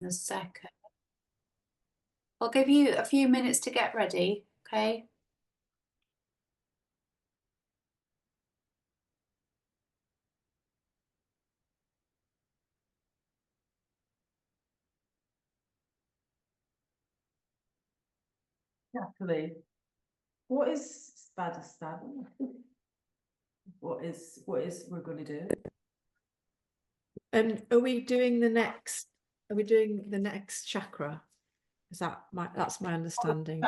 a second. I'll give you a few minutes to get ready, okay? Natalie, what is Svadhistana? What is we're going to do? Are we doing the next? Are we doing the next chakra? Is that that's my understanding?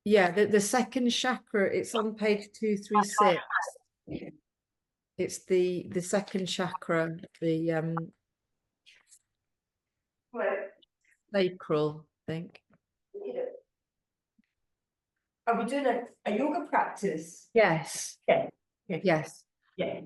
Yeah, the second chakra. It's on page 236. It's the second chakra, the sacral, I think. Are we doing a yoga practice? Yes. Yeah. Yes. Yeah.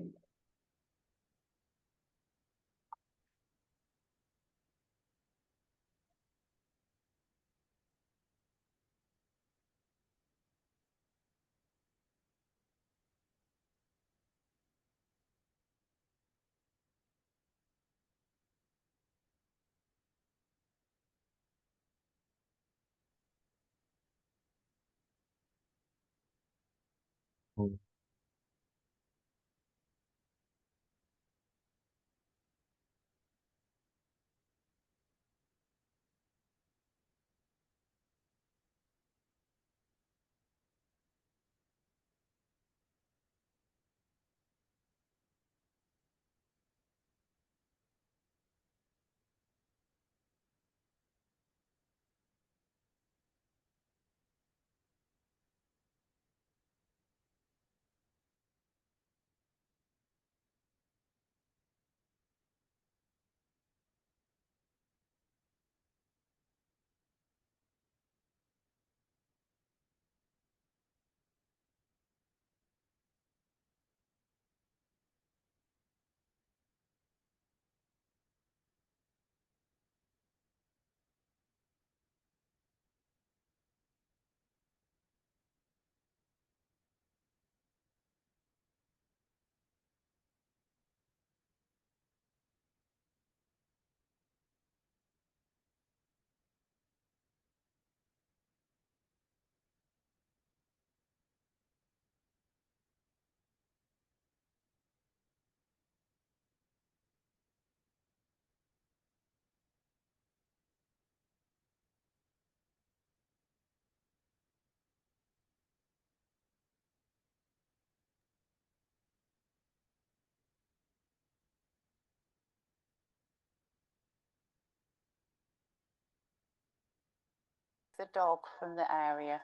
The dog from the area.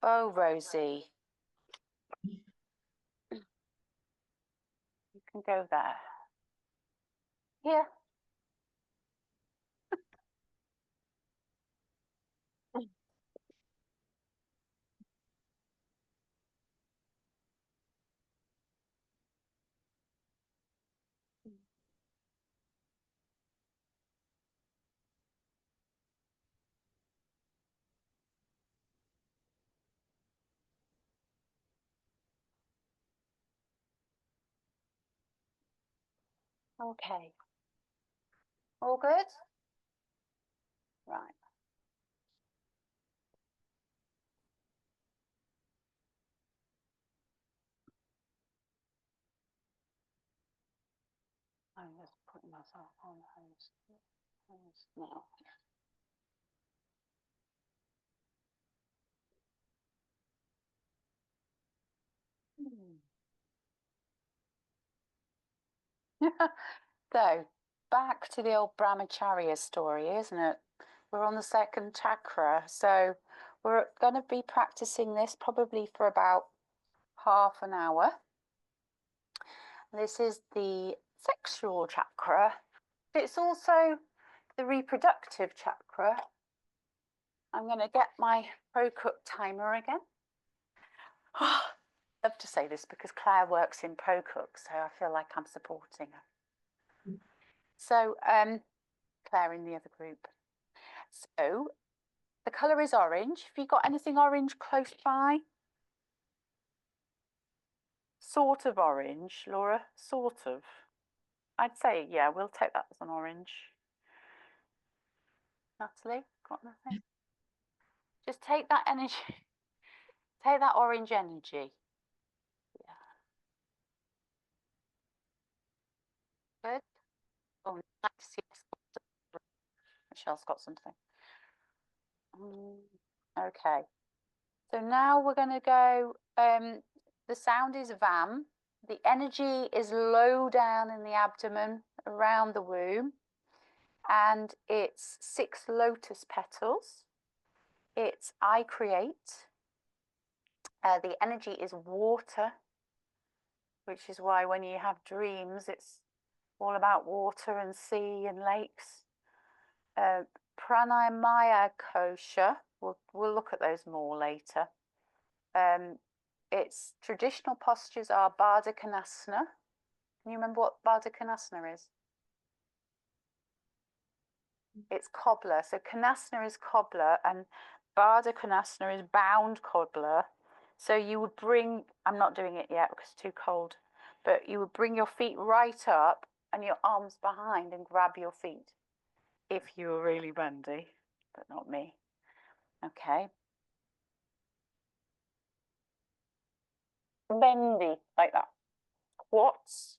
Oh, Rosie. You can go there. Here. Okay. All good? Right. I'm just putting myself on host now. So, back to the old brahmacharya story, isn't it? We're on the second chakra, so we're going to be practicing this probably for about half an hour. This is the sexual chakra. It's also the reproductive chakra. I'm going to get my ProCook timer again. I love to say this because Claire works in ProCook, so I feel like I'm supporting her. So, Claire in the other group. So, the colour is orange. Have you got anything orange close by? Sort of orange, Laura, sort of. I'd say, yeah, we'll take that as an orange. Natalie, got nothing? Just take that energy, take that orange energy. Yeah. Good. Oh, nice. Yes. Michelle's got something. Okay. So now we're going to go, the sound is vam. The energy is low down in the abdomen around the womb. And it's 6 lotus petals. It's I create. The energy is water, which is why when you have dreams, it's all about water and sea and lakes. Pranayamaya kosha, we'll look at those more later. Its traditional postures are Baddha Konasana. Can you remember what Baddha Konasana is? It's cobbler. So Konasana is cobbler and Baddha Konasana is bound cobbler. So you would bring, I'm not doing it yet because it's too cold, but you would bring your feet right up and your arms behind and grab your feet if you were really bendy, but not me. Okay. Bendy, like that. Squats.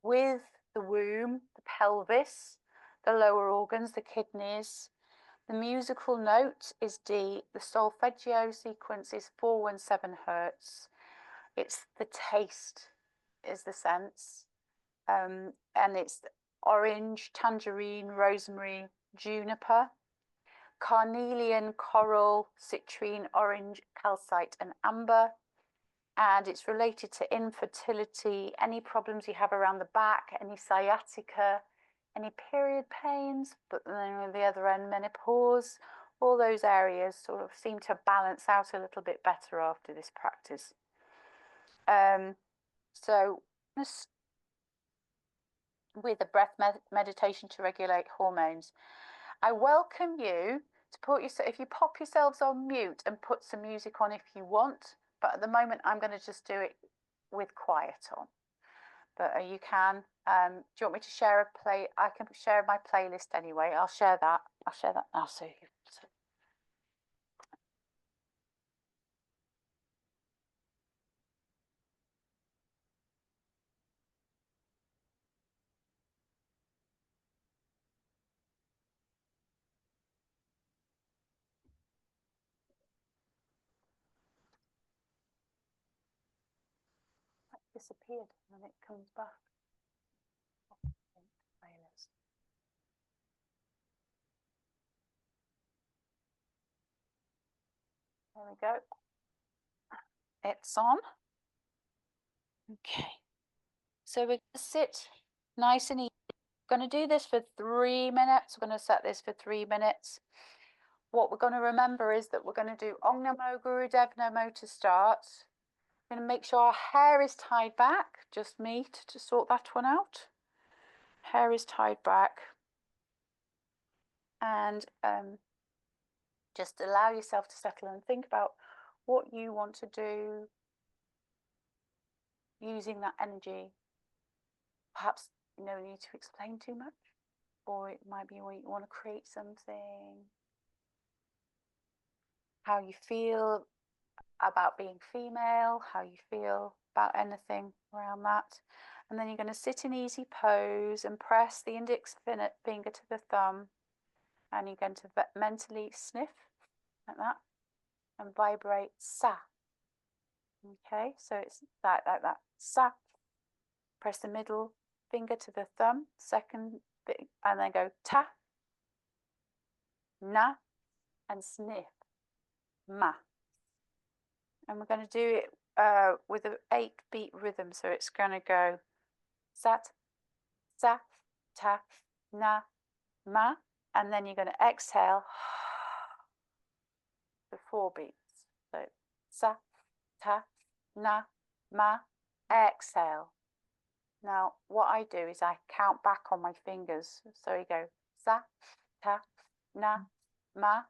With the womb, the pelvis, the lower organs, the kidneys. The musical note is D. The solfeggio sequence is 417 Hertz. It's the taste is the sense. And it's orange, tangerine, rosemary, juniper, carnelian, coral, citrine, orange, calcite, and amber. And it's related to infertility, any problems you have around the back, any sciatica, any period pains, but then on the other end, menopause, all those areas sort of seem to balance out a little bit better after this practice. So with a breath meditation to regulate hormones. I welcome you to put yourself, if you pop yourselves on mute and put some music on if you want, but at the moment I'm going to just do it with quiet on. But you can, do you want me to share a play? I can share my playlist anyway. I'll share that now. So it disappeared and then it comes back. Playlist. There we go. It's on. Okay. So we're going to sit nice and easy. We're going to do this for 3 minutes. We're going to set this for 3 minutes. What we're going to remember is that we're going to do Om Namo Gurudev Namo to start. We're going to make sure our hair is tied back. Just me to sort that one out. Hair is tied back. And just allow yourself to settle and think about what you want to do using that energy. Perhaps no need to explain too much, or it might be where you want to create something. How you feel about being female, how you feel about anything around that. And then you're going to sit in easy pose and press the index finger to the thumb, and you're going to mentally sniff like that and vibrate sa. Okay, so it's like that. Sa. Press the middle finger to the thumb, second bit, and then go ta, na, and sniff, ma. And we're going to do it with an 8-beat rhythm. So it's going to go sat, sa, ta, na, ma. And then you're going to exhale for 4 beats. So sa, ta, na, ma, exhale. Now, what I do is I count back on my fingers. So you go sa, ta, na, ma,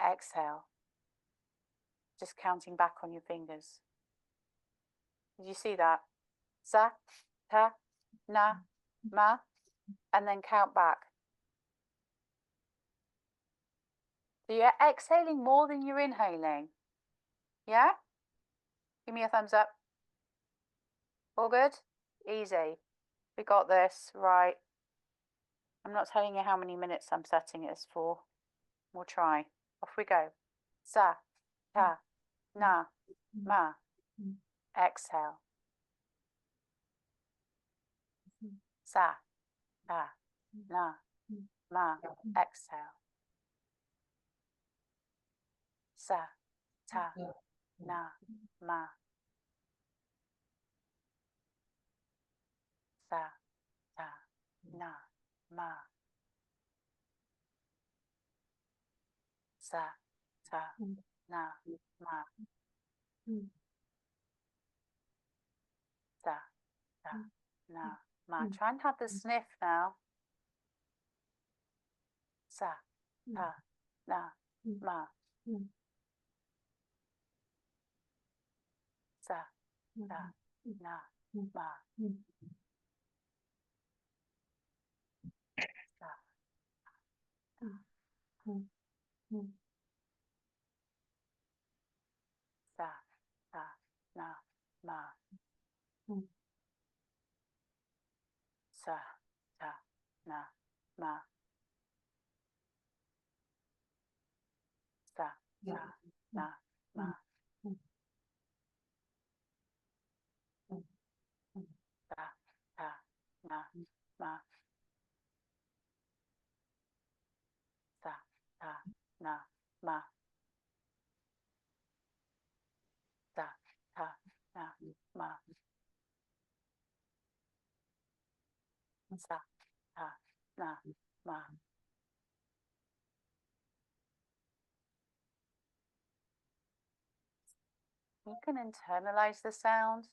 exhale. just counting back on your fingers. Did you see that? Sa, ta, na, ma, and then count back. So you're exhaling more than you're inhaling. Yeah? Give me a thumbs up. All good? Easy. We got this, right. I'm not telling you how many minutes I'm setting this for. We'll try. Off we go. Sa, ta, na, ma. Exhale. Sa, ta, na, ma. Exhale. Sa, ta, na, ma. Sa, ta, na, ma. Sa, ta, na, ma. Sa, ta, na, ma. Try and have the sniff now. Sa, ta, na, ma. Sa, ta, na, ma. Sa, sa, ta, na, ma. Sa, ta, na, ma. Sa, ta, na, ma. Sa, ta, na, ma. Sa, ta, na, ma. Sa, ta, na, ma. Sa, ta, na, ma. You can internalize the sound.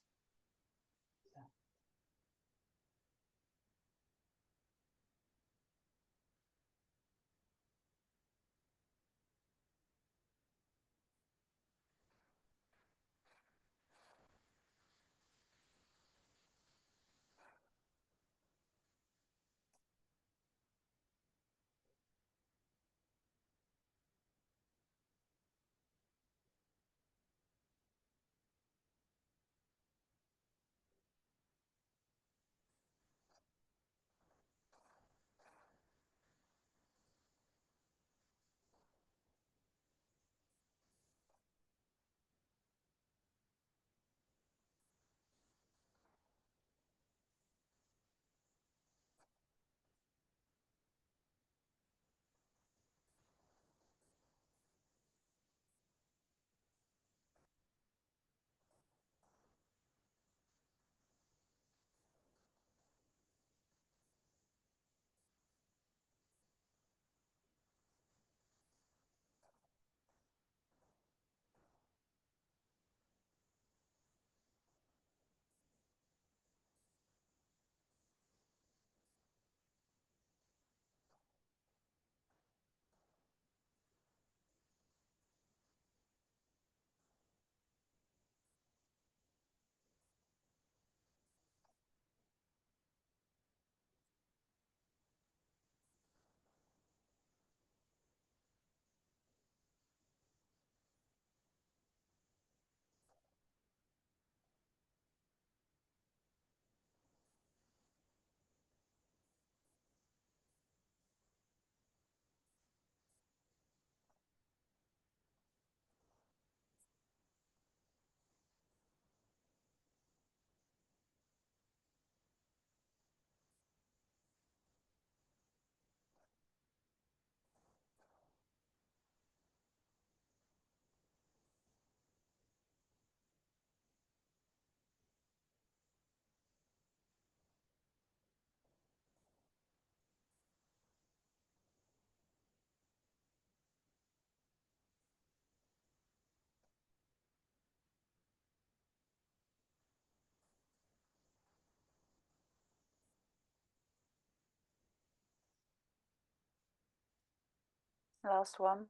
Last one.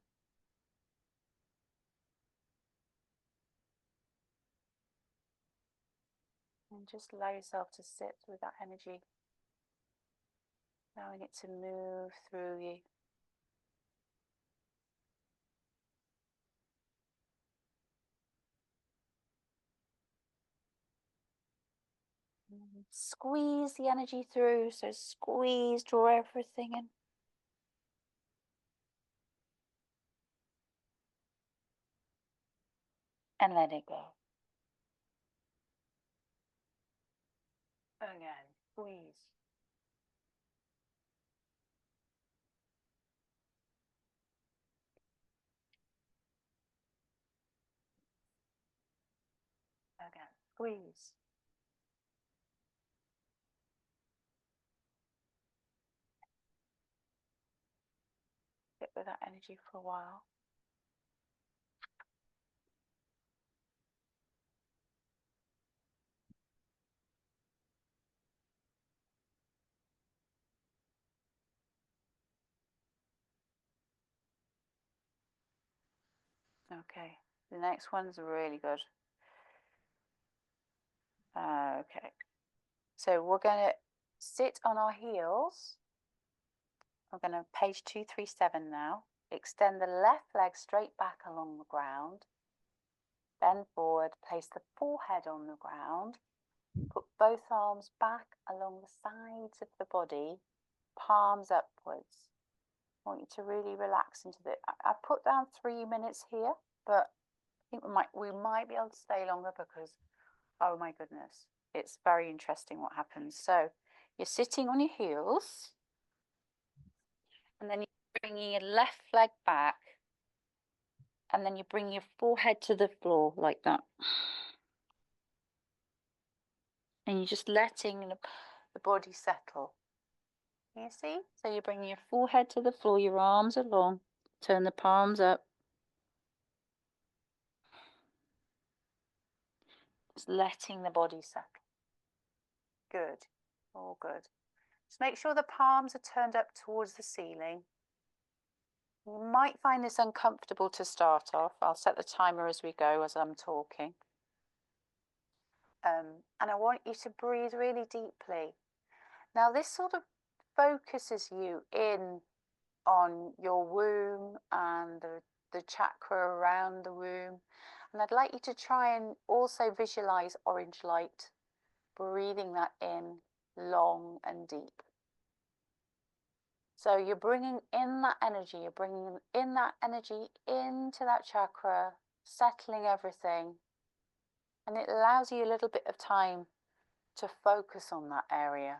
And just allow yourself to sit with that energy, allowing it to move through you. And squeeze the energy through, so squeeze, draw everything in. And let it go. Again, squeeze. Again, squeeze. Sit with that energy for a while. Okay, the next one's really good. Okay, so we're going to sit on our heels. I'm going to page 237 now. Extend the left leg straight back along the ground. Bend forward, place the forehead on the ground. Put both arms back along the sides of the body, palms upwards. I want you to really relax into it. I put down 3 minutes here, but I think we might be able to stay longer because, oh my goodness, it's very interesting what happens. So you're sitting on your heels, and then you're bringing your left leg back, and then you bring your forehead to the floor like that. And you're just letting the body settle. You see? So you bring your forehead to the floor, your arms are long, turn the palms up. Just letting the body settle. Good. All good. Just make sure the palms are turned up towards the ceiling. You might find this uncomfortable to start off. I'll set the timer as we go, as I'm talking. And I want you to breathe really deeply. Now, this sort of focuses you in on your womb and the chakra around the womb. And I'd like you to try and also visualize orange light, breathing that in long and deep. So you're bringing in that energy, you're bringing in that energy into that chakra, settling everything. And it allows you a little bit of time to focus on that area.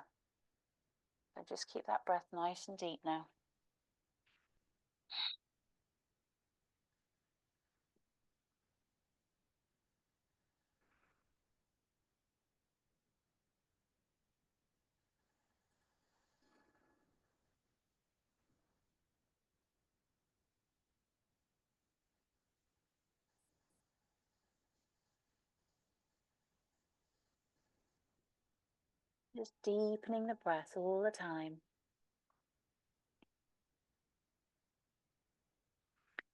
So just keep that breath nice and deep now. Just deepening the breath all the time.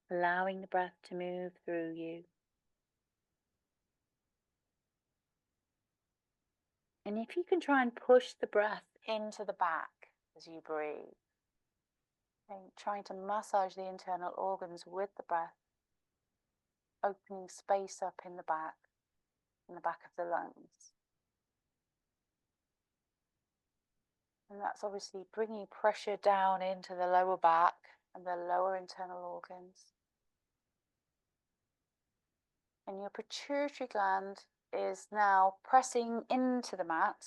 Allowing the breath to move through you. And if you can try and push the breath into the back as you breathe, and trying to massage the internal organs with the breath, opening space up in the back of the lungs. And that's obviously bringing pressure down into the lower back and the lower internal organs. And your pituitary gland is now pressing into the mat,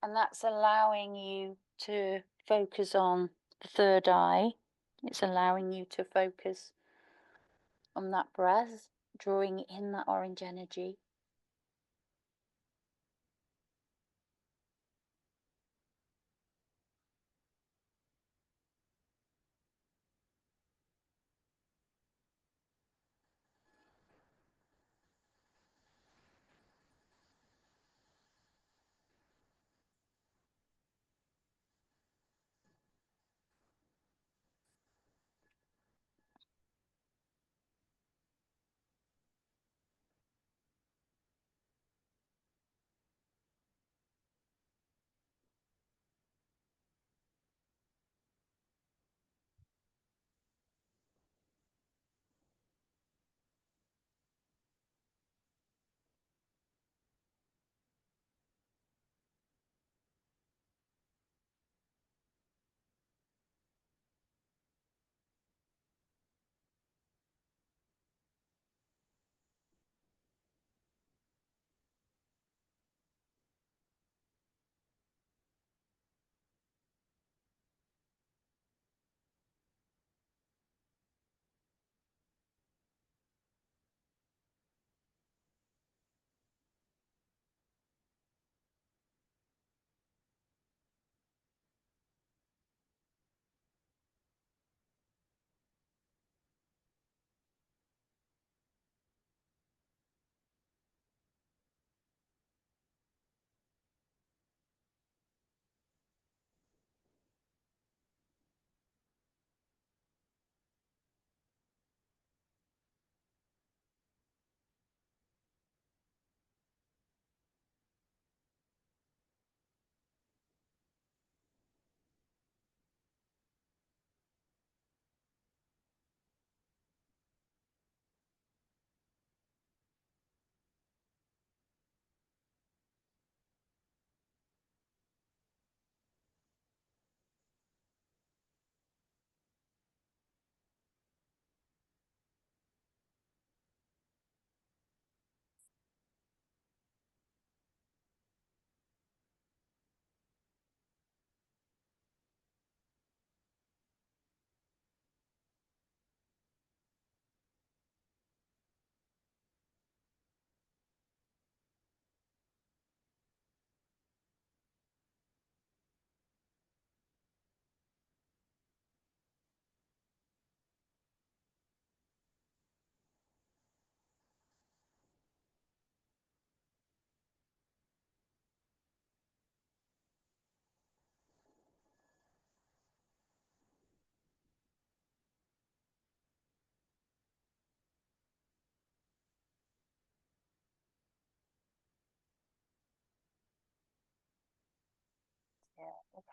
and that's allowing you to focus on the third eye. It's allowing you to focus on that breath, drawing in that orange energy.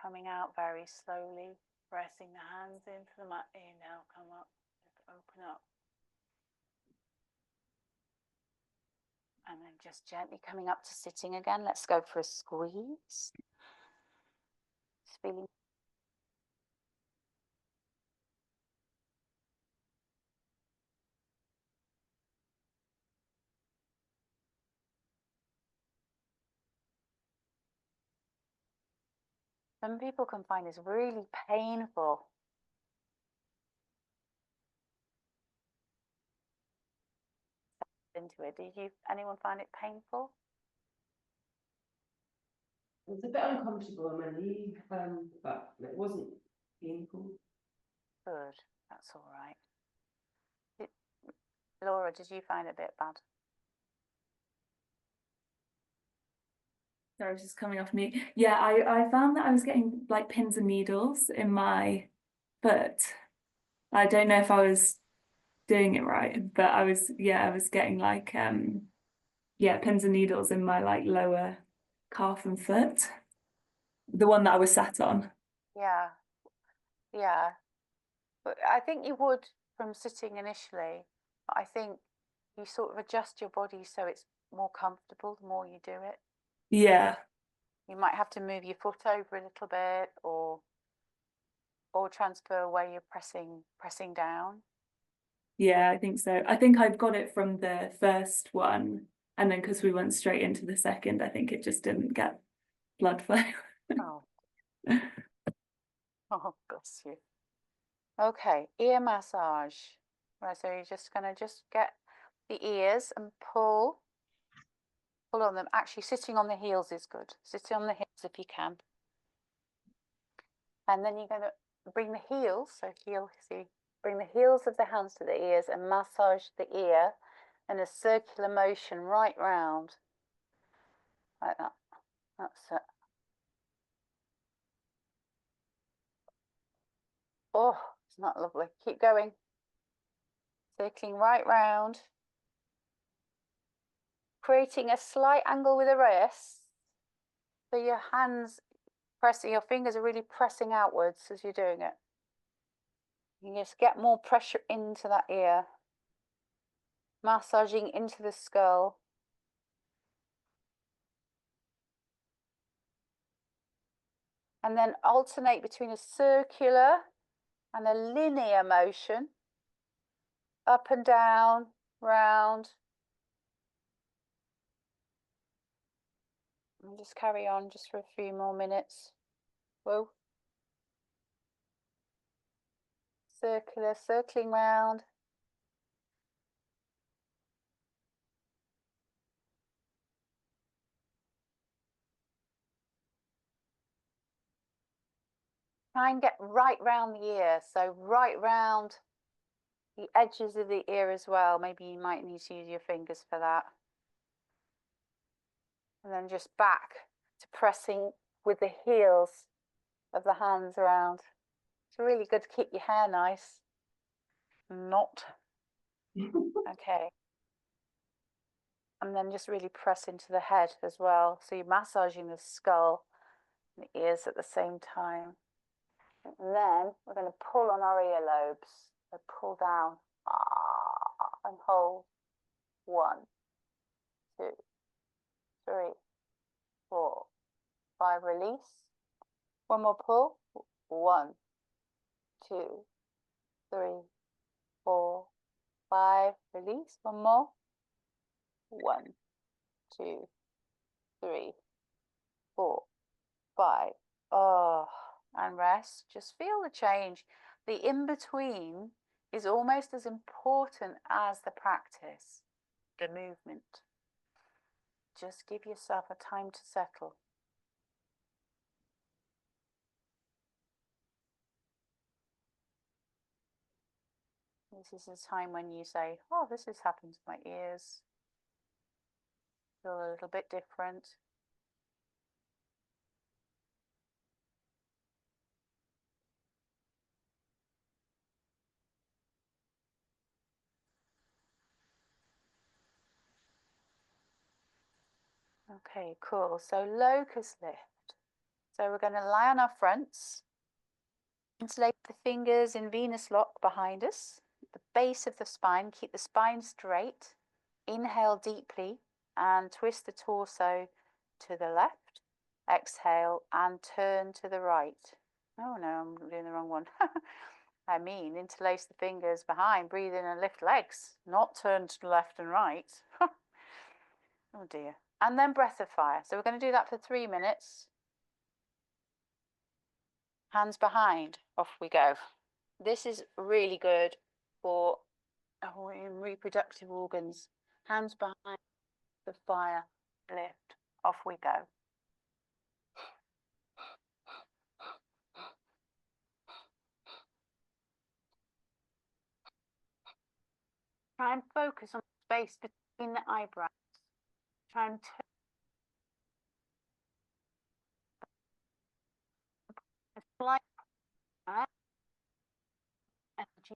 coming out very slowly, pressing the hands into the mat. Inhale, come up, just open up. And then just gently coming up to sitting again. Let's go for a squeeze. Just feeling. Some people can find this really painful. Into it. Did anyone find it painful? It was a bit uncomfortable on my knee, but it wasn't painful. Good, that's all right. Laura, did you find it a bit bad? Sorry, I was just coming off mute. Yeah, I found that I was getting like pins and needles in my foot. I don't know if I was doing it right, but I was getting like pins and needles in my like lower calf and foot, the one that I was sat on. Yeah, yeah. But I think you would from sitting initially. But I think you sort of adjust your body so it's more comfortable the more you do it. Yeah. You might have to move your foot over a little bit, or transfer where you're pressing down. Yeah, I think so. I think I've got it from the first one, and then because we went straight into the second, I think it just didn't get blood flow. Oh. Oh, bless you. Okay, ear massage. Right, so you're just gonna get the ears and pull on them. Actually, sitting on the heels is good. Sitting on the hips if you can. And then you're gonna bring the heels, bring the heels of the hands to the ears and massage the ear in a circular motion right round. Like that. That's it. Oh, it's not lovely. Keep going. Circling right round. Creating a slight angle with the wrists. So your hands your fingers are really pressing outwards as you're doing it. You just get more pressure into that ear. Massaging into the skull. And then alternate between a circular and a linear motion. Up and down, round. And just carry on just for a few more minutes. Whoa. Circular, circling round. Try and get right round the ear. So right round the edges of the ear as well. Maybe you might need to use your fingers for that. And then just back to pressing with the heels of the hands around. It's really good to keep your hair nice. Not. Okay. And then just really press into the head as well. So you're massaging the skull and the ears at the same time. And then we're going to pull on our earlobes. So pull down and hold. 1, 2, 3, 4, 5. Release. One more pull. 1, 2, 3, 4, 5. Release. One more. 1, 2, 3, 4, 5. Oh, and rest. Just feel the change. The in-between is almost as important as the practice, the movement. Just give yourself a time to settle. This is a time when you say, oh, this has happened to my ears. Feel a little bit different. Okay, cool. So locust lift. So we're going to lie on our fronts, interlace the fingers in Venus lock behind us, the base of the spine, keep the spine straight, inhale deeply and twist the torso to the left, exhale and turn to the right. Oh no, I'm doing the wrong one. I mean, interlace the fingers behind, breathe in and lift legs, not turn to the left and right. Oh dear. And then breath of fire. So we're going to do that for 3 minutes. Hands behind, off we go. This is really good for in reproductive organs. Hands behind, the fire, lift, off we go. Try and focus on the space between the eyebrows. Try and turn a slight energy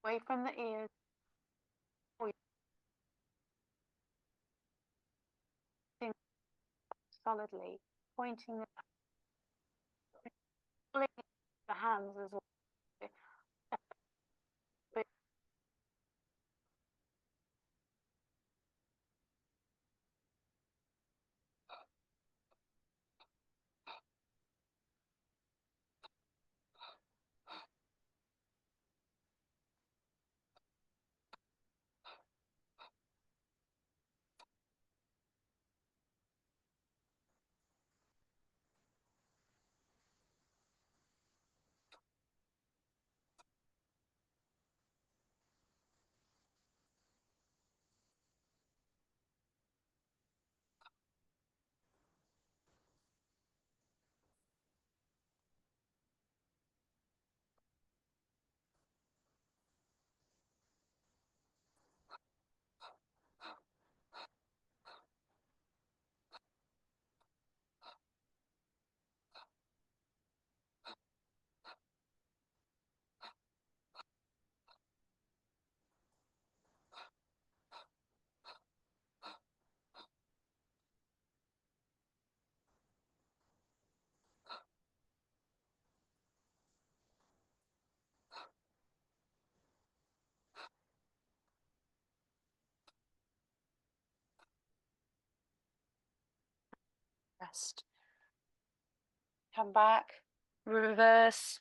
away from the ears. Solidly, pointing the hands as well. Rest. Come back, reverse.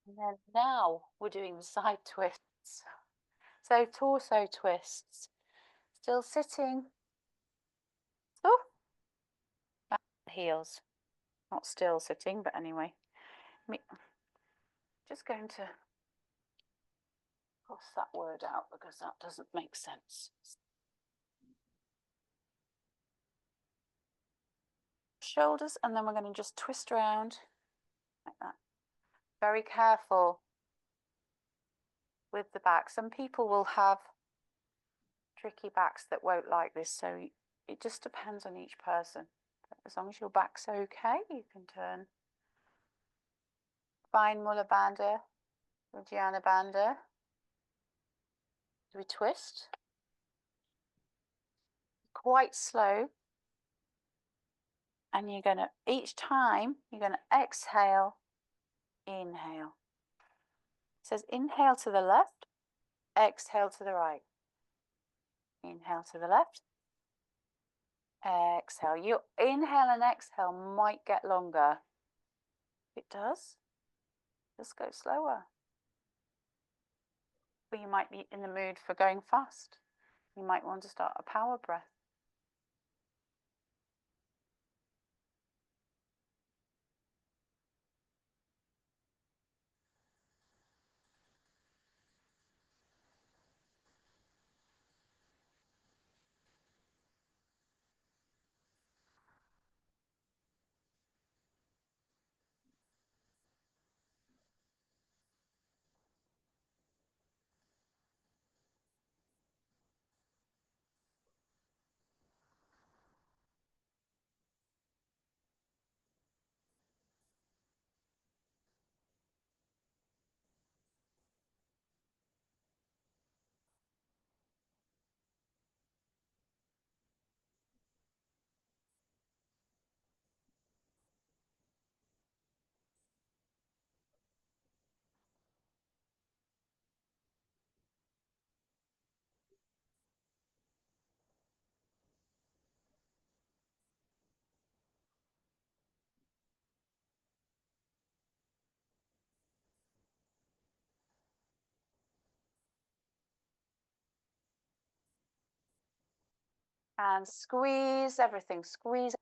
And then now we're doing the side twists. So torso twists. Still sitting. Oh, back to the heels. Not still sitting, but anyway. Just going to cross that word out because that doesn't make sense. Shoulders, and then we're going to just twist around like that. Very careful with the back. Some people will have tricky backs that won't like this, so it just depends on each person. But as long as your back's okay, you can turn. Fine Mula Bandha, Uddiyana Bandha. We twist. Quite slow. And you're going to, each time, you're going to exhale Inhale. It says inhale to the left, exhale to the right. Inhale to the left, exhale. Your inhale and exhale might get longer. If it does, just go slower. Or you might be in the mood for going fast. You might want to start a power breath. And squeeze everything, squeeze.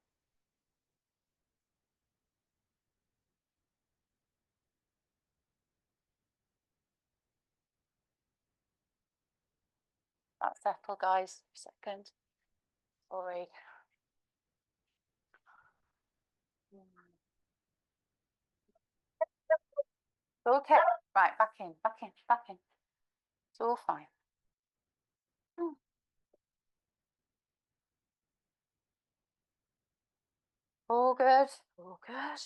That settle, guys, for a second. Sorry. Okay, right, back in, back in, back in. It's all fine. All good, all good.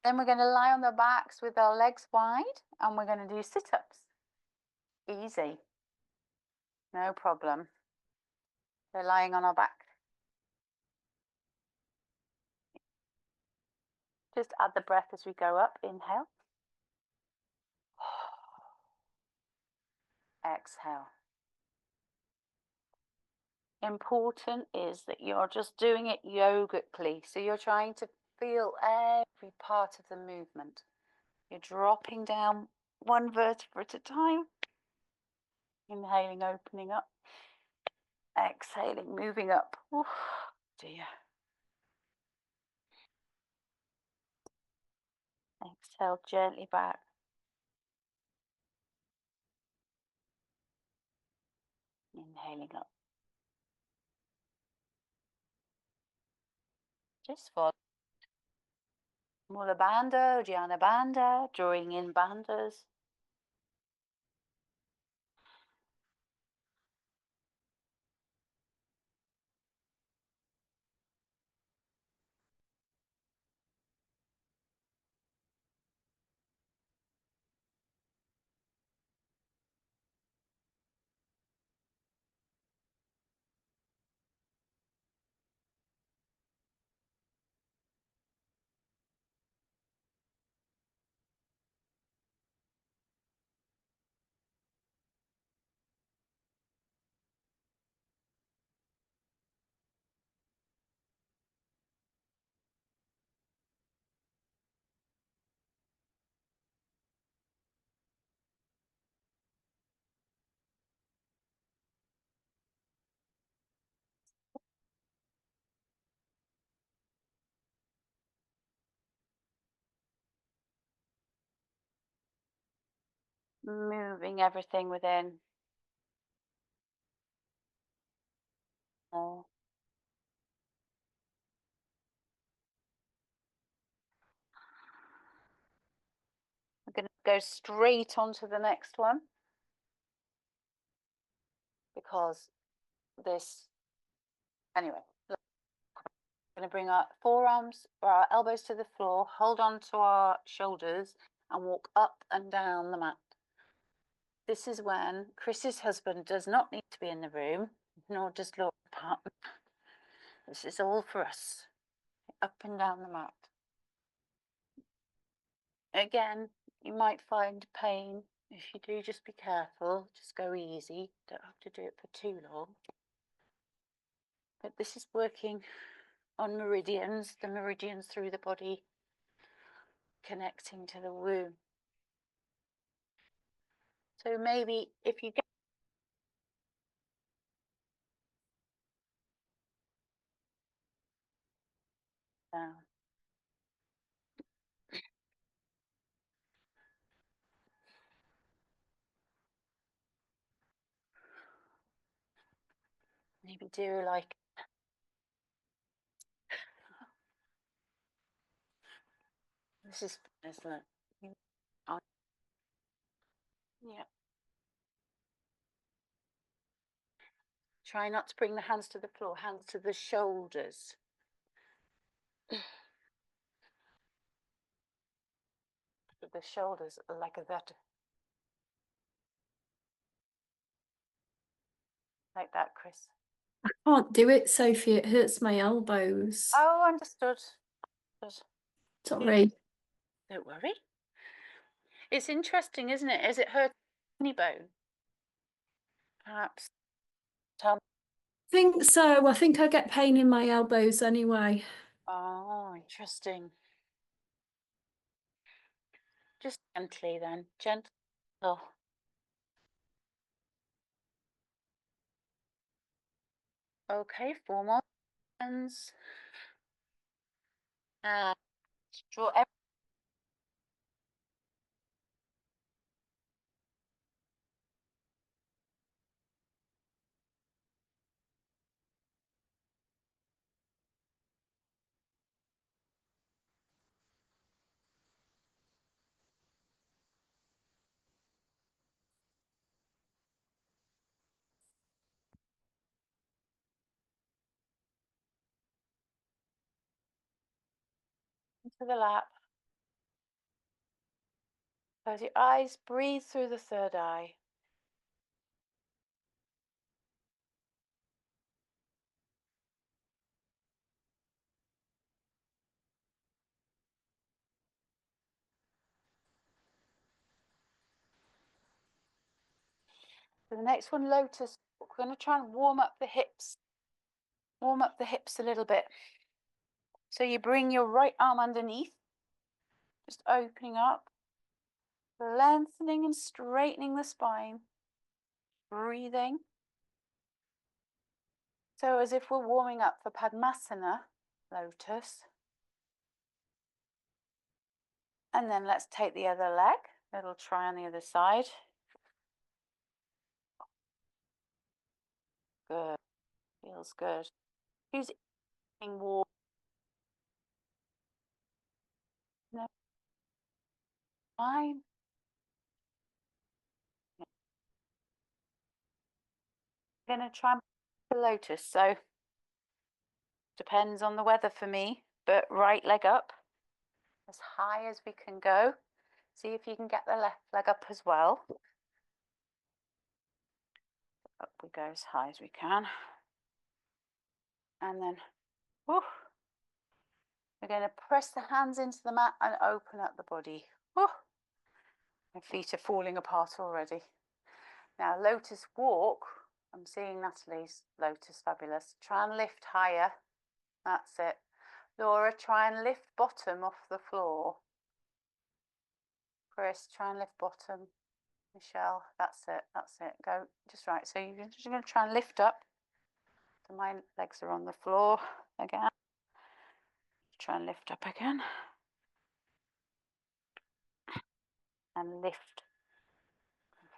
Then we're going to lie on the backs with our legs wide and we're going to do sit-ups. Easy. No problem. We're lying on our back. Just add the breath as we go up. Inhale. Exhale. Important is that you're just doing it yogically. So you're trying to feel every part of the movement. You're dropping down one vertebra at a time. Inhaling, opening up. Exhaling, moving up. Oh dear. Exhale gently back. Inhaling up. Just follow. Mula Bandha, Uddiyana Bandha, drawing in bandhas. Moving everything within. More. We're going to go straight on to the next one because this, anyway, look, we're going to bring our forearms or our elbows to the floor, hold on to our shoulders and walk up and down the mat. This is when Chris's husband does not need to be in the room. nor does Laura Parton. This is all for us, up and down the mat. Again, you might find pain. If you do, just be careful. Just go easy. Don't have to do it for too long. But this is working on meridians, the meridians through the body, connecting to the womb. So maybe if you get down, maybe do like this is fun, isn't it? Yeah. Try not to bring the hands to the floor, hands to the shoulders. The shoulders like that. Like that, Chris. I can't do it, Sophie. It hurts my elbows. Oh, understood. Sorry. Don't worry. It's interesting, isn't it? Is it hurt any bone? Perhaps. Tell me. I think so. I think I get pain in my elbows anyway. Oh, interesting. Just gently then. Gentle. Okay, 4 more hands. And draw every into the lap. Close your eyes, breathe through the third eye. For the next one, lotus. We're going to try and warm up the hips. Warm up the hips a little bit. So you bring your right arm underneath, just opening up, lengthening and straightening the spine. Breathing. So as if we're warming up for Padmasana, lotus. And then let's take the other leg. Little try on the other side. Good. Feels good. Who's eating warm? No. Fine. I'm going to try the lotus. So depends on the weather for me, but right leg up as high as we can go. See if you can get the left leg up as well. Up we go as high as we can. And then, whoo, we're going to press the hands into the mat and open up the body. Whoo. My feet are falling apart already. Now, lotus walk. I'm seeing Natalie's lotus, fabulous. Try and lift higher. That's it. Laura, try and lift bottom off the floor. Chris, try and lift bottom. Michelle, that's it, that's it. Go just right. So you're just going to try and lift up. So my legs are on the floor again. Try and lift up again. And lift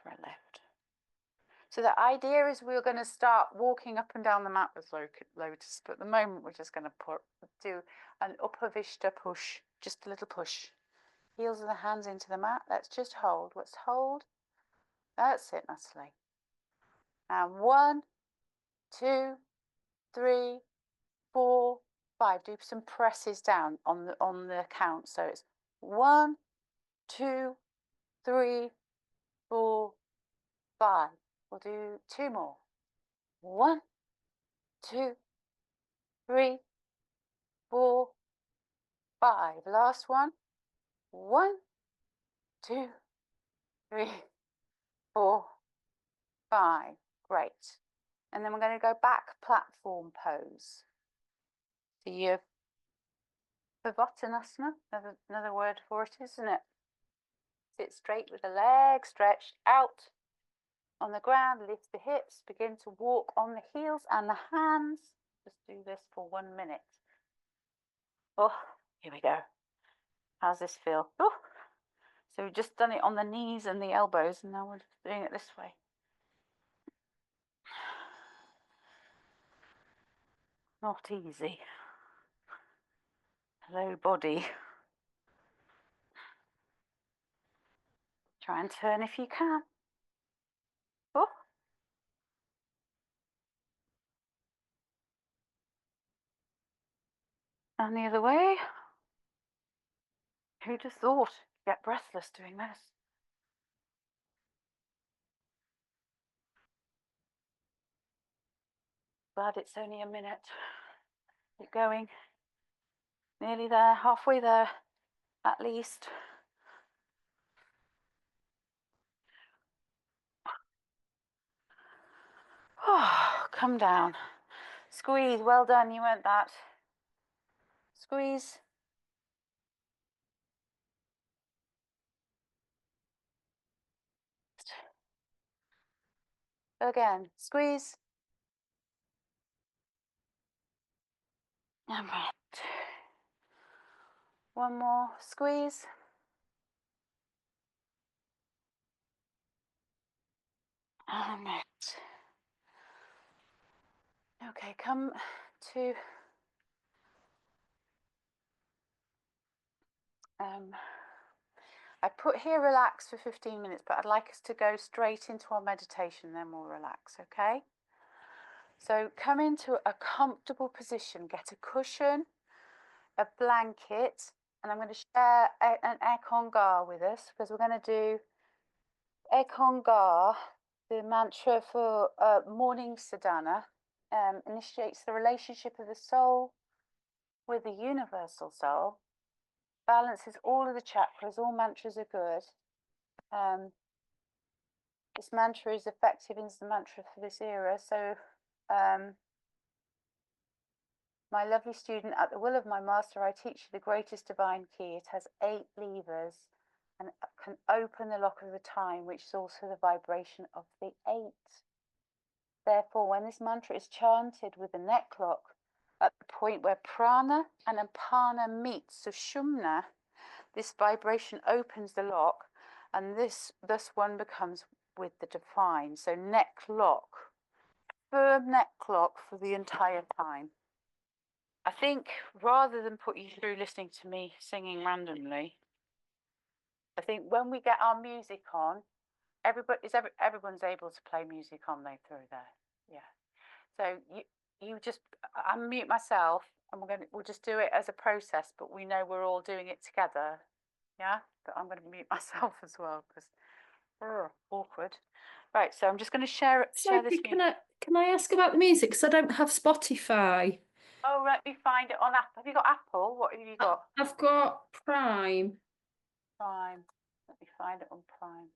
for a lift. So the idea is we're going to start walking up and down the mat with lotus, but at the moment we're just going to do an Upavishta push, just a little push. Heels of the hands into the mat. Let's just hold. Let's hold. That's it, Natalie. And 1, 2, 3, 4, 5. Do some presses down on the count. So it's 1, 2, 3, 4, 5. We'll do 2 more. 1, 2, 3, 4, 5. Last one. 1, 2, 3, 4, 5. Great. And then we're going to go back platform pose. So you've Svadhisthana, another word for it, isn't it? Sit straight with the legs stretched out on the ground, lift the hips, begin to walk on the heels and the hands. Just do this for 1 minute. Oh, here we go. How's this feel? Oh. So we've just done it on the knees and the elbows, and now we're doing it this way. Not easy. Hello, body. Try and turn if you can. Oh. And the other way. Who'd have thought? Get breathless doing this. Glad it's only a minute. Keep going. Nearly there, halfway there, at least. Oh, come down. Squeeze, well done, you went that. Squeeze. Again, squeeze. And breath. One more, squeeze. And breath. Okay, come to I put here relax for 15 minutes, but I'd like us to go straight into our meditation, then we'll relax, okay? So come into a comfortable position, get a cushion, a blanket, and I'm going to share an Ekongar with us because we're going to do Ekongar, the mantra for morning sadhana, initiates the relationship of the soul with the universal soul, balances all of the chakras, all mantras are good. This mantra is effective as the mantra for this era. So my lovely student, at the will of my master, I teach you the greatest divine key. It has 8 levers and can open the lock of the time, which is also the vibration of the 8. Therefore, when this mantra is chanted with the neck lock, at the point where prana and apana meet, sushumna, this vibration opens the lock, and thus one becomes with the divine. So neck lock, firm neck lock for the entire time. I think rather than put you through listening to me singing randomly, I think when we get our music on, everyone's able to play music on through there. Yeah. So you just unmute myself, and we'll just do it as a process, but we know we're all doing it together. Yeah. But I'm going to mute myself as well because awkward. Right. So I'm just going to share this. Sophie, can I ask about the music? Because I don't have Spotify. Oh, let me find it on Apple. Have you got Apple? What have you got? I've got Prime. Prime. Let me find it on Prime.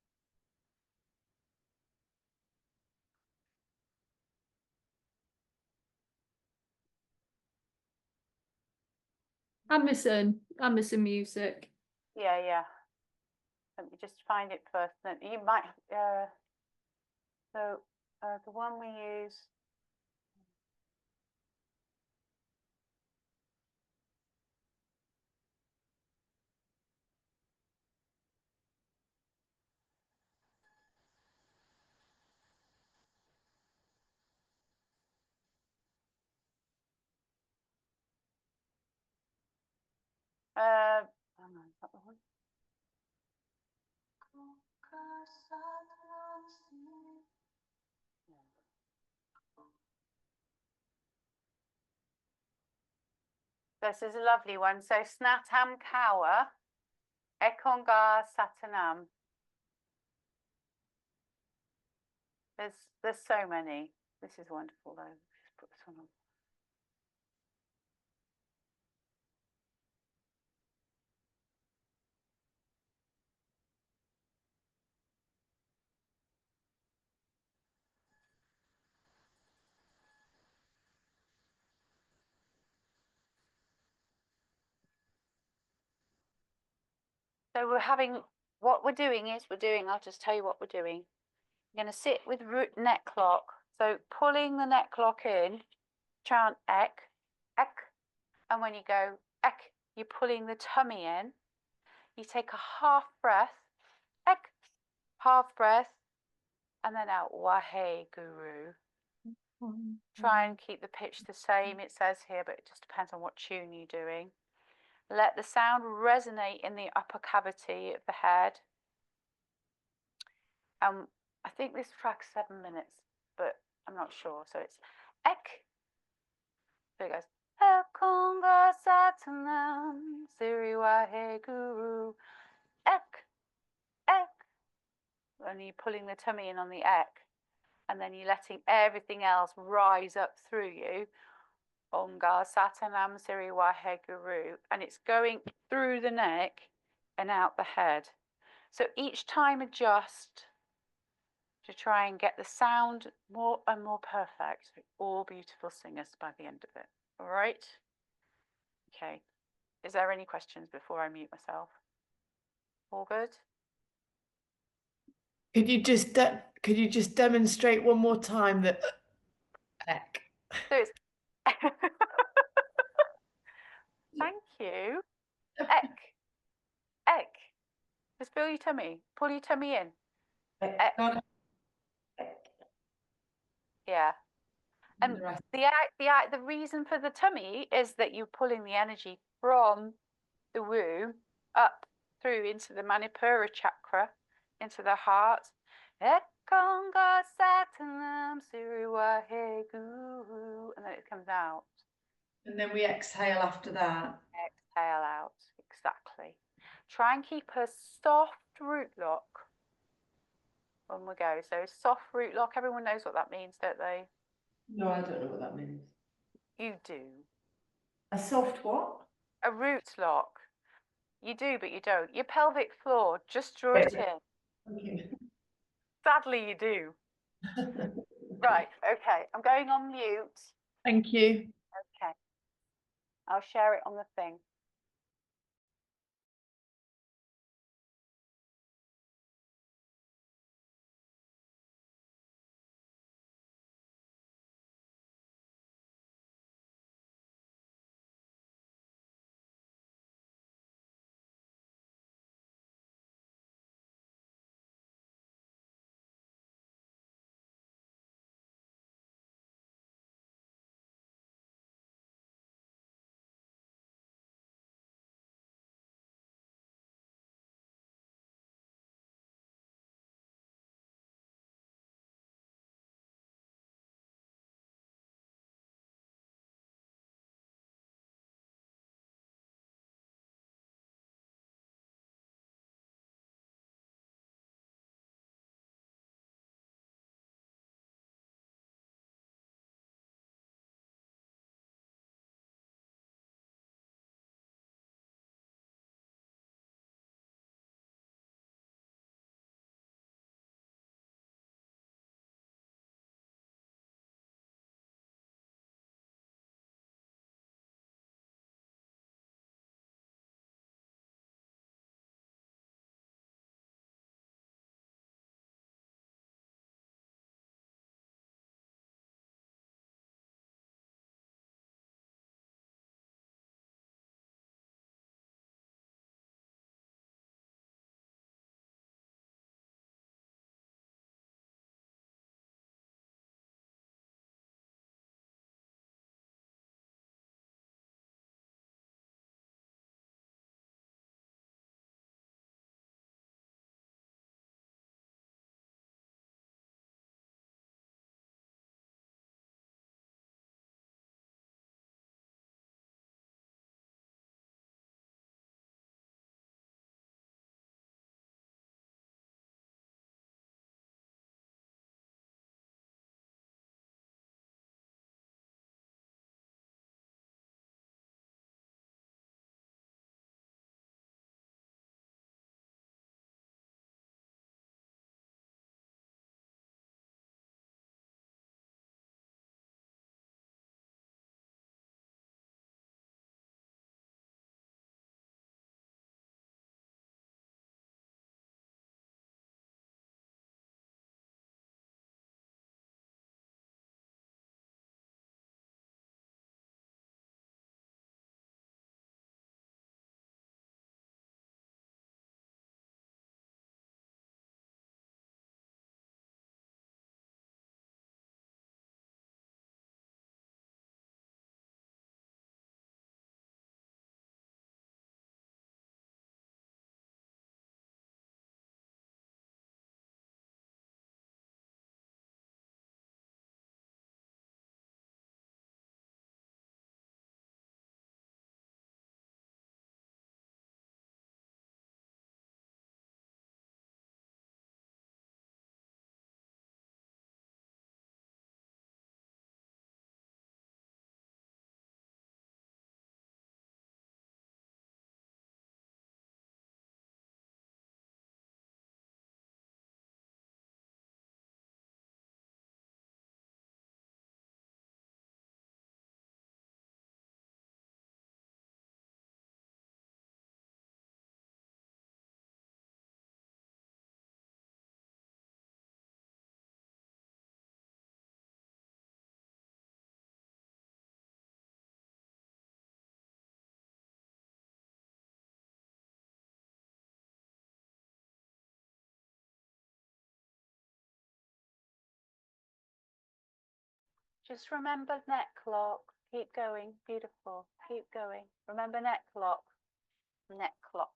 Amazon Music. Yeah. Let me just find it first. Then you might. So the one we use. Hang on, is that the one? This is a lovely one. So Snatam Kawa, Ekongar Satanam. There's so many. This is wonderful though. Just put this one on. So we're having, what we're doing is I'll just tell you what we're doing. You're going to sit with root neck lock. So pulling the neck lock in, chant ek, ek. And when you go ek, you're pulling the tummy in. You take a half breath, ek, half breath, and then out, wahe guru. Try and keep the pitch the same, it says here, but it just depends on what tune you're doing. Let the sound resonate in the upper cavity of the head. I think this track's 7 minutes, but I'm not sure. So it's ek. So it goes Ekonga Satanam Siriwahe Guru ek, ek. And you're pulling the tummy in on the ek, and then you're letting everything else rise up through you. Onga Satanam Siriwahe Guru, and it's going through the neck and out the head. So each time adjust to try and get the sound more and more perfect. All beautiful singers by the end of it. All right? Okay. Is there any questions before I mute myself? All good? Could you just demonstrate one more time that heck? So it's thank you. Ek. Ek. Just feel your tummy. Pull your tummy in. Ek. Yeah. And the reason for the tummy is that you're pulling the energy from the womb up through into the Manipura chakra, into the heart. Ekonga Satanam Siriwahe Guru. And then it comes out. And then we exhale after that. Exhale out. Exactly. Try and keep a soft root lock when we go. So soft root lock, everyone knows what that means, don't they? No, I don't know what that means. You do. A soft what? A root lock. You do, but you don't. Your pelvic floor, just draw it in. Okay. Sadly, you do. Right, okay. I'm going on mute. Thank you. Okay. I'll share it on the thing. Just remember neck lock. Keep going. Beautiful. Keep going. Remember neck lock. Neck lock.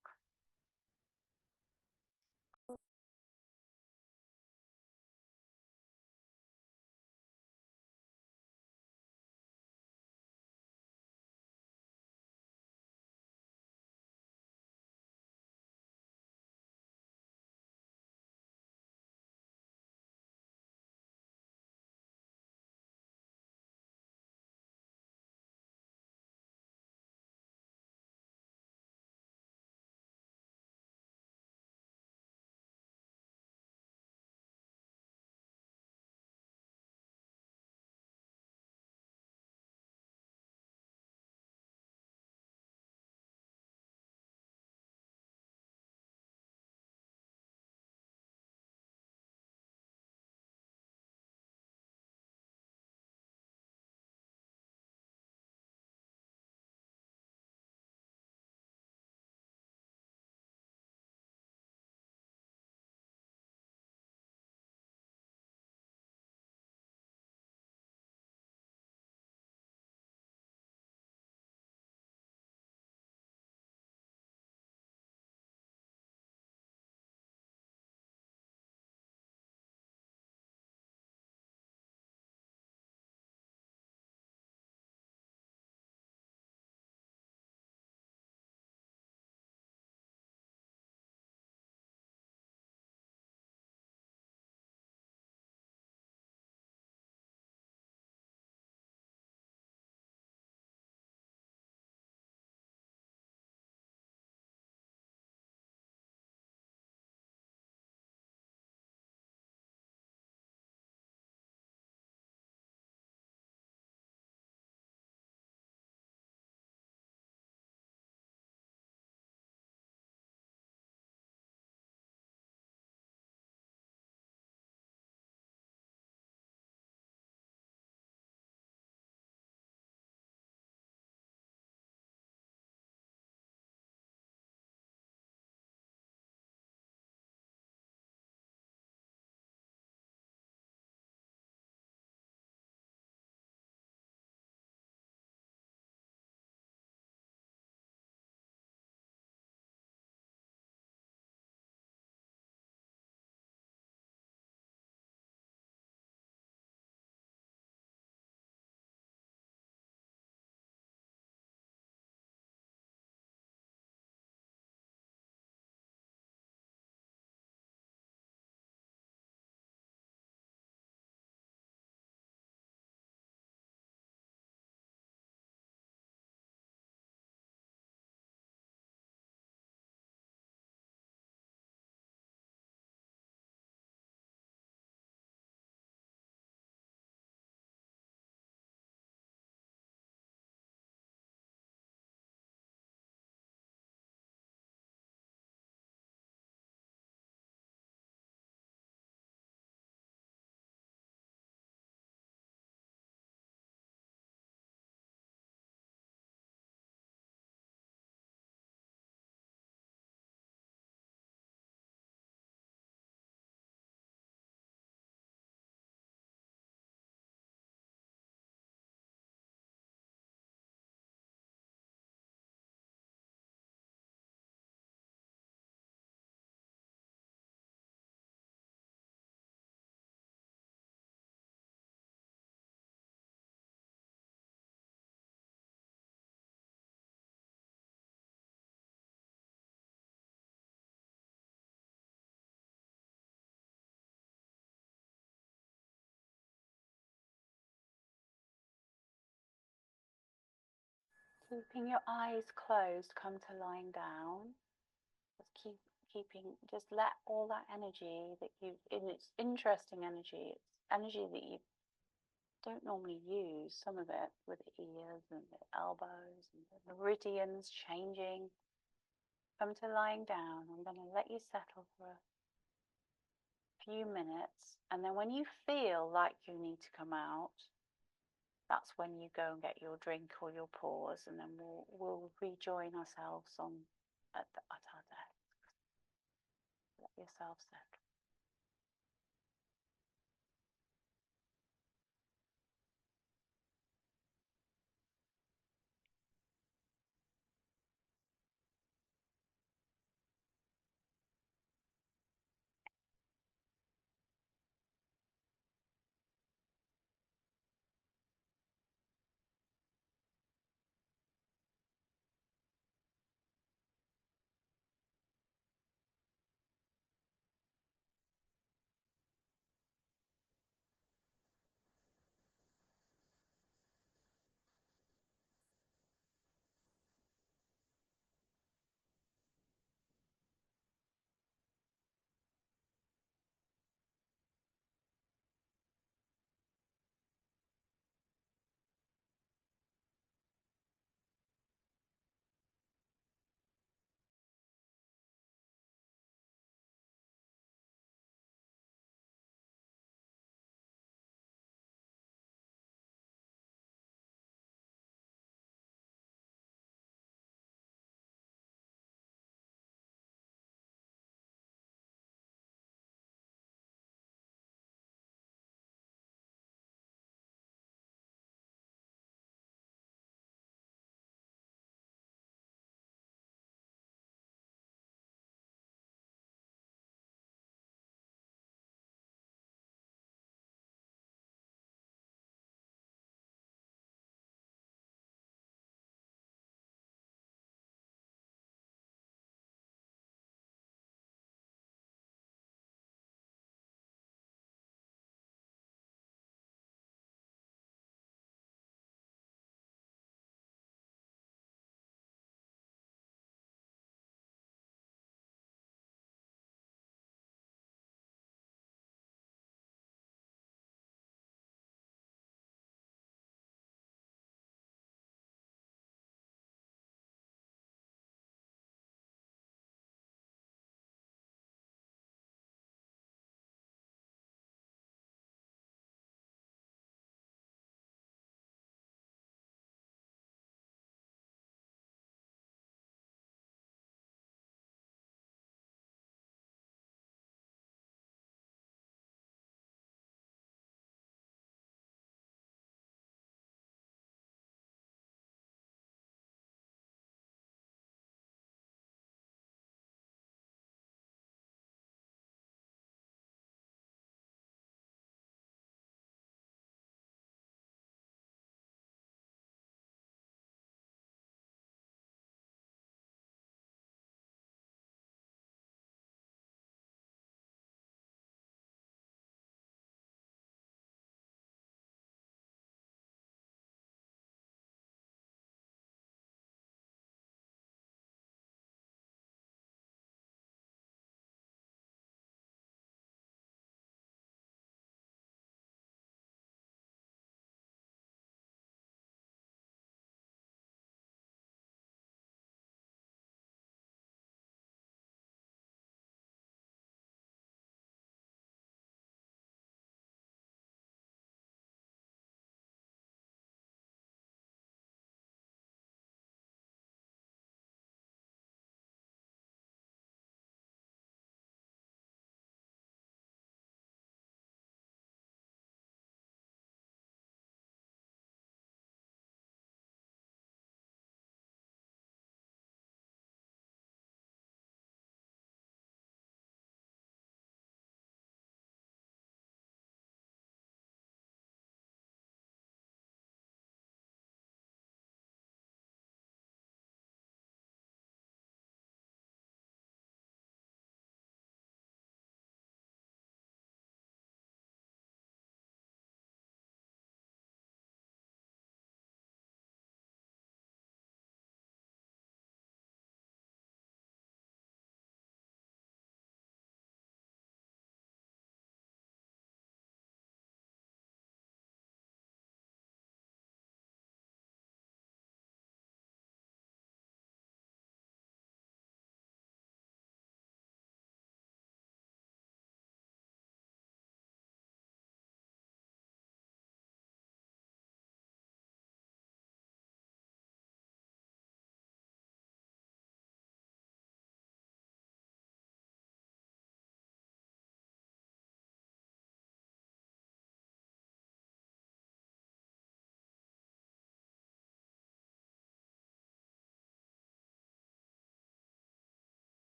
Keeping your eyes closed, come to lying down. Just just let all that energy that it's interesting energy, it's energy that you don't normally use, some of it with the ears and the elbows and the meridians changing. Come to lying down. I'm going to let you settle for a few minutes, and then when you feel like you need to come out, that's when you go and get your drink or your pause, and then we'll rejoin ourselves at our desk. Let yourself settle.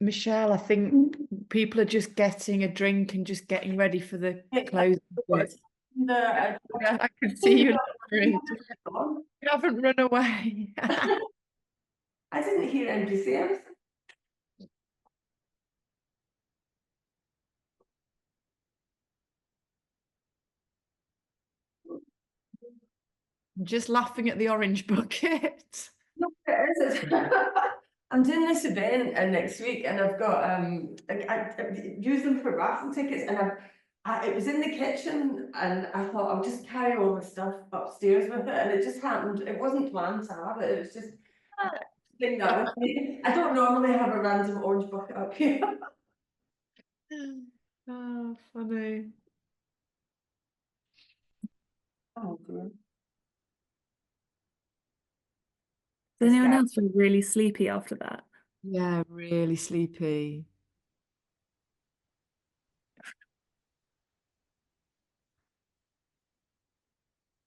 Michelle, I think people are just getting a drink and just getting ready for the closing bit. I Yeah, I can see you nodding. You haven't run away. didn't hear anybody say anything. Just laughing at the orange bucket. No, it is. I'm doing this event next week, and I've got I use them for raffle tickets, and it was in the kitchen, and I thought I'll just carry all my stuff upstairs with it, and it just happened. It wasn't planned to have it. It was just thing that with me. I don't normally have a random orange bucket up here. Oh, funny. Oh, dear. Does anyone Scared. else feel really sleepy after that? Yeah, really sleepy.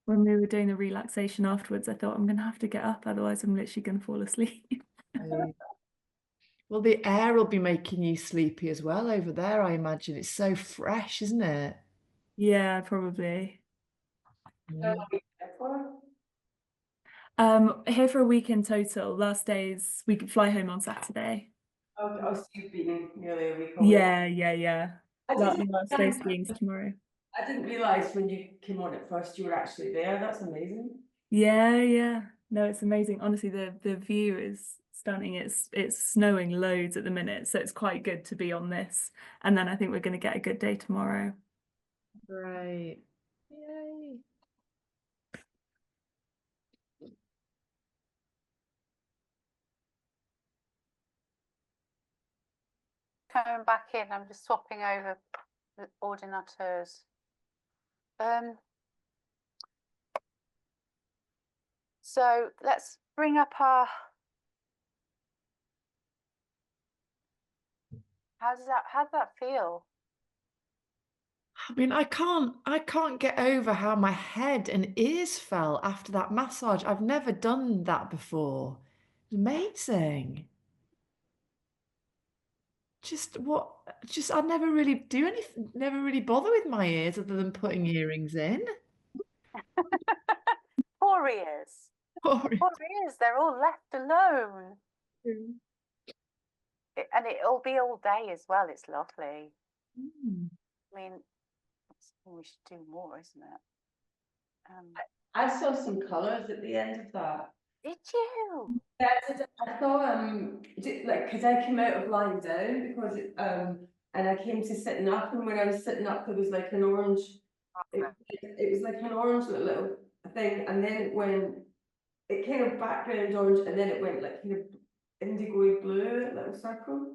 When we were doing the relaxation afterwards, I thought I'm gonna have to get up, otherwise I'm literally gonna fall asleep. Well, the air will be making you sleepy as well over there, I imagine. It's so fresh, isn't it? Yeah, probably. Yeah. Here for a week in total. Last days we could fly home on Saturday. Oh, so you've been nearly a week away. Yeah. I The didn't, last day skiing's tomorrow. I didn't realise when you came on at first you were actually there. That's amazing. Yeah. No, it's amazing. Honestly, the view is stunning. It's snowing loads at the minute, so it's quite good to be on this. And then I think we're gonna get a good day tomorrow. Great. Yay. Coming back in, I'm just swapping over the ordinateurs. So let's bring up our. How does that feel? I mean, I can't get over how my head and ears felt after that massage. I've never done that before. Amazing. I never really do anything, never really bother with my ears other than putting earrings in. Poor ears. Poor ears, they're all left alone. And it'll be all day as well. It's lovely. Mm. I mean, we should do more, isn't it? I saw some colours at the end of that. Did you? Yeah, I saw like because I came out of lying down because and I came to sitting up, and when I was sitting up there was like an orange. It was like an orange little thing, and then it kind of background orange, and then it went like kind of indigo blue little circle.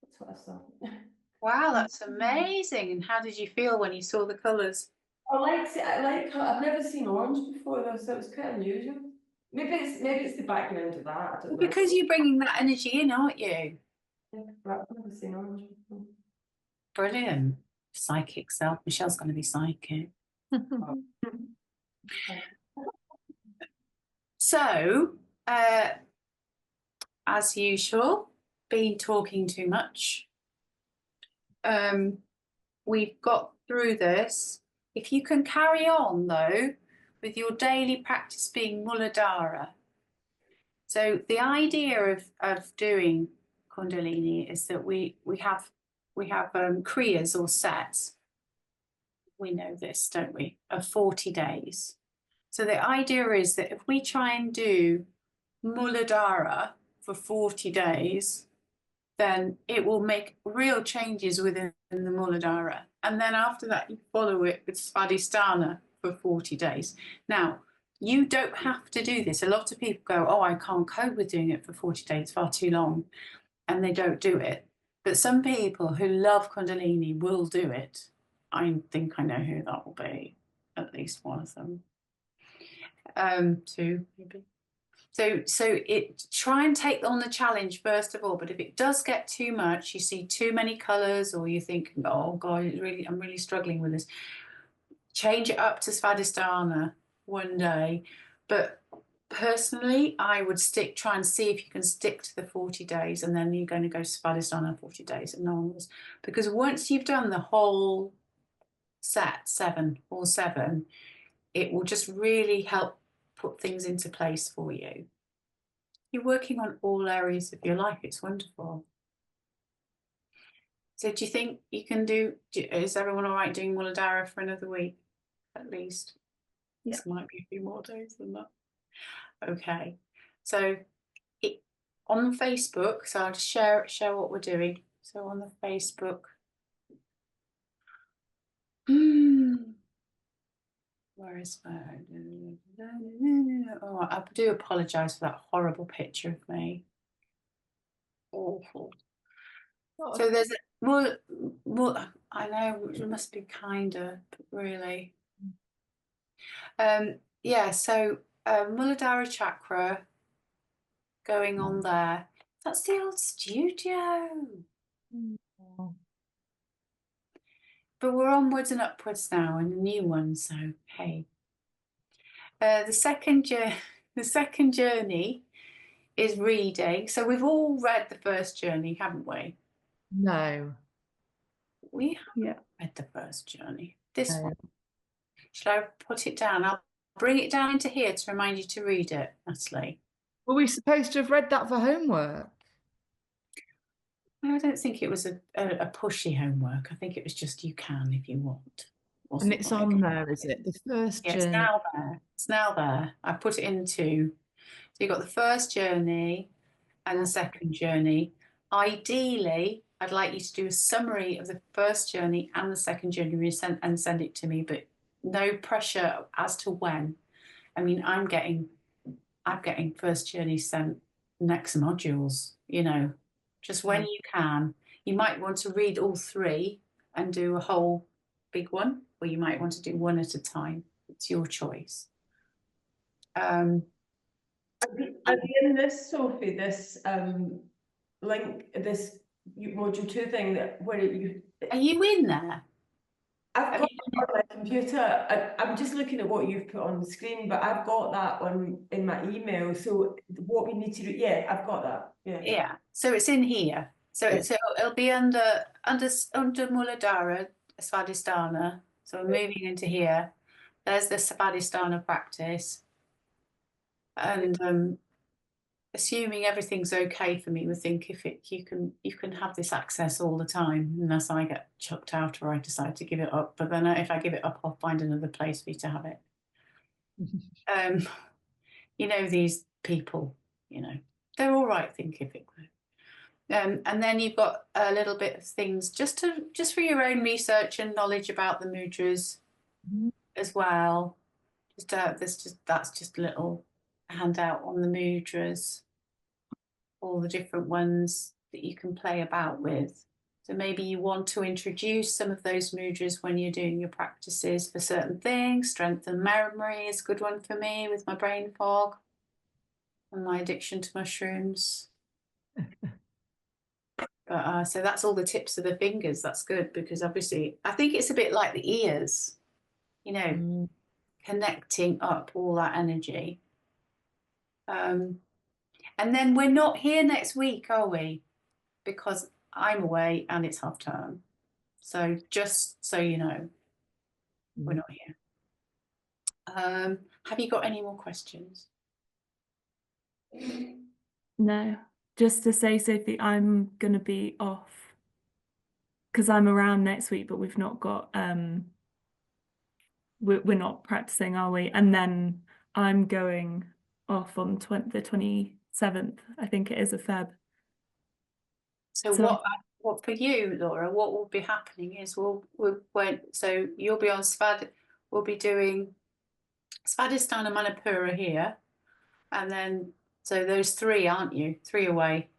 That's what I saw. Wow, that's amazing. And how did you feel when you saw the colours? I liked it. I've never seen orange before though, so it was quite unusual. Maybe it's the background of that. I don't know. Because you're bringing that energy in, aren't you? Yeah, but I've never seen orange before. Brilliant. Psychic self. Michelle's going to be psychic. So, as usual, been talking too much. We've got through this. If you can carry on though with your daily practice being Muladhara. So the idea of doing Kundalini is that we have kriyas or sets. We know this, don't we? Of 40 days. So the idea is that if we try and do Muladhara for 40 days, then it will make real changes within the Muladhara. And then after that, you follow it with Svadhistana for 40 days. Now, you don't have to do this. A lot of people go, oh, I can't cope with doing it for 40 days, far too long. And they don't do it. But some people who love Kundalini will do it. I think I know who that will be, at least one of them. Two, maybe. So try and take on the challenge first of all. But if it does get too much, you see too many colours, or you think, oh God, I'm really struggling with this, change it up to Svadhisthana one day. But Personally, I would try and see if you can stick to the 40 days, and then you're going to go to Svadhistana 40 days and onwards. Because once you've done the whole set, all seven, it will just really help put things into place for you. You're working on all areas of your life. It's wonderful. So do you think you can is everyone all right doing Muladhara for another week at least? Yeah. This might be a few more days than that. Okay. So on Facebook, so I'll just share what we're doing. So on the Facebook. Where is that? Oh, I do apologise for that horrible picture of me. Awful. So there's well, I know it must be kinder, but really. Yeah, so Muladhara chakra going on there. That's the old studio. But we're onwards and upwards now in the new one, so hey. The second journey is reading. So we've all read the first journey, haven't we? No. We Yeah. haven't read the first journey. This No. one. Should I put it down? I'll bring it down into here to remind you to read it, Natalie. Were we supposed to have read that for homework? I don't think it was a pushy homework. I think it was just you can if you want. And it's on there, is it? The first Yeah, it's journey. now there. It's now there. I put it into. So you've got the first journey and the second journey. Ideally, I'd like you to do a summary of the first journey and the second journey and send it to me, but no pressure as to when. I mean, I'm getting first journey sent next modules, just when you can. You might want to read all three and do a whole big one, or you might want to do one at a time. It's your choice. At the end of this, Sophie, this link, this module 2 thing where Are you in there? I've got it on my computer. I'm just looking at what you've put on the screen, but I've got that one in my email. So what we need to do, yeah, I've got that. Yeah. So it's in here. So it'll be under Muladhara, Svadhistana. So we're moving into here. There's the Svadhisthana practice. And assuming everything's okay for me, we think you can have this access all the time, unless I get chucked out or I decide to give it up. But then if I give it up, I'll find another place for you to have it. These people, they're all right thinkifically. And then you've got a little bit of things just for your own research and knowledge about the mudras as well. That's just a little handout on the mudras, all the different ones that you can play about with. So maybe you want to introduce some of those mudras when you're doing your practices for certain things. Strength and memory is a good one for me with my brain fog and my addiction to mushrooms. But so that's all the tips of the fingers. That's good, because obviously I think it's a bit like the ears, connecting up all that energy. And then we're not here next week, are we? Because I'm away and it's half term. So just so you know, we're not here. Have you got any more questions? No, just to say, Sophie, I'm going to be off because I'm around next week, but we've not got, we're not practicing, are we? And then I'm going off on the 27th, I think it is, of Feb. So what for you, Laura, what will be happening is so you'll be on we'll be doing Svadhisthana Manipura here, and then so those three, aren't you? 3 away,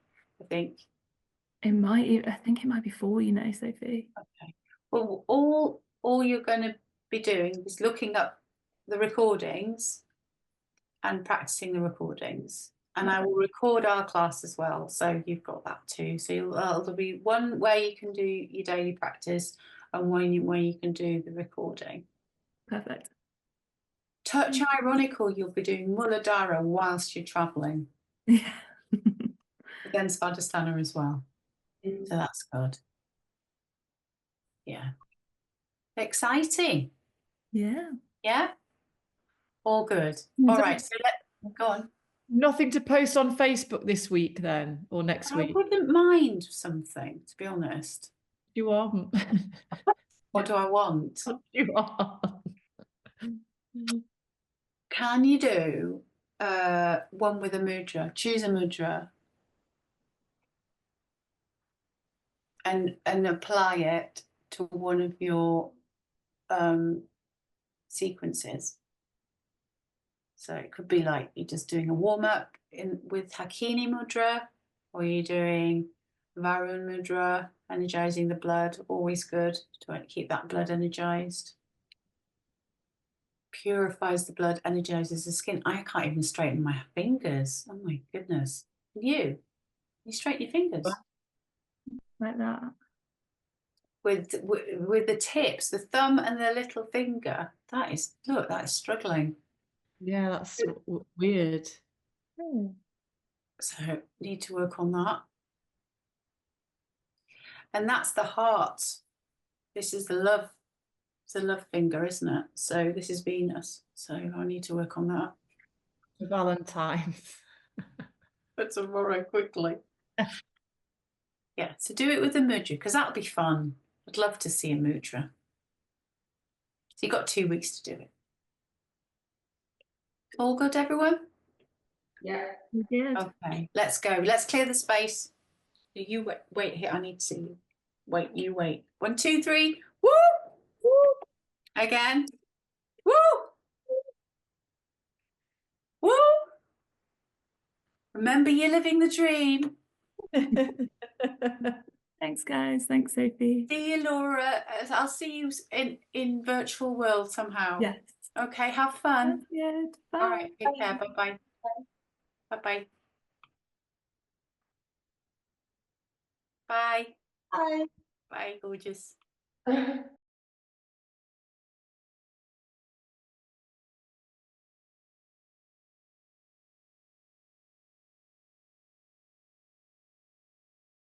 I think. I think it might be 4, Sophie. Okay. Well, all you're going to be doing is looking up the recordings and practicing the recordings. And I will record our class as well, so you've got that too. So there'll be one where you can do your daily practice and one where you can do the recording. Perfect. Touch ironical, you'll be doing Muladhara whilst you're travelling. Yeah. Then Svadhistana as well. So that's good. Yeah. Exciting. Yeah. Yeah. All good. All right. So go on. Nothing to post on Facebook this week then, or next I week. wouldn't mind something, to be honest. You are. What do I want? You are. Can you do one with a mudra? Choose a mudra and apply it to one of your sequences. So it could be like you're just doing a warm up with Hakini mudra, or you're doing Varun mudra, energizing the blood. Always good to keep that blood energized. Purifies the blood, energizes the skin. I can't even straighten my fingers. Oh my goodness. You straighten your fingers Like that. with the tips, the thumb and the little finger. That is struggling. Yeah, that's weird. So need to work on that. And that's the heart. This is the love. It's the love finger, isn't it? So this is Venus. So I need to work on that. Valentine's. But tomorrow quickly. Yeah, so do it with a mudra because that'll be fun. I'd love to see a mudra. So you've got 2 weeks to do it. All good, everyone? Yeah. Good. Okay, let's go. Let's clear the space. You wait here. I need to see you. Wait, you wait. 1, 2, 3. Woo! Woo! Again. Woo! Woo! Remember, you're living the dream. Thanks, guys. Thanks, Sophie. See you, Laura. I'll see you in virtual world somehow. Yes. Okay, have fun. That's good. Bye. All right, take care. Bye-bye. Bye-bye. Bye. Bye. Bye, gorgeous.